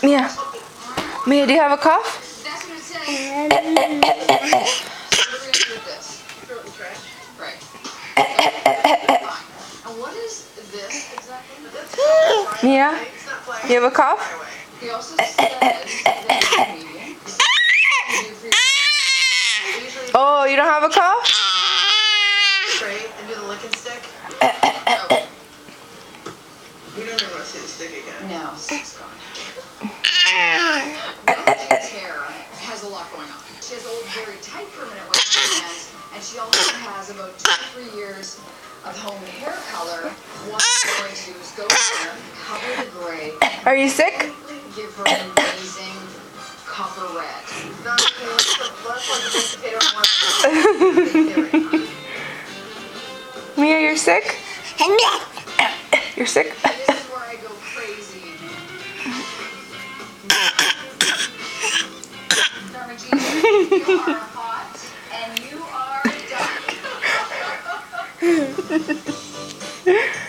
Mia. Mia, do you have a cough? That's what it says. Right. And what is this exactly? Mia, you have a cough? He also says that comedian. Oh, you don't have a cough? Straight and do the licking stick. We don't ever want to see the stick again. No, stick's gone. Wilkins' hair has a lot going on. She has old, very tight permanent white hands, and she also has about 2 to 3 years of home hair color. What I'm going to do is go in there, cover the gray, Are you sick? give her an amazing copper red. Not let's like a baked potato and Mia, you're sick? You're sick? This is where I go crazy. Darmagina, you are hot and you are done.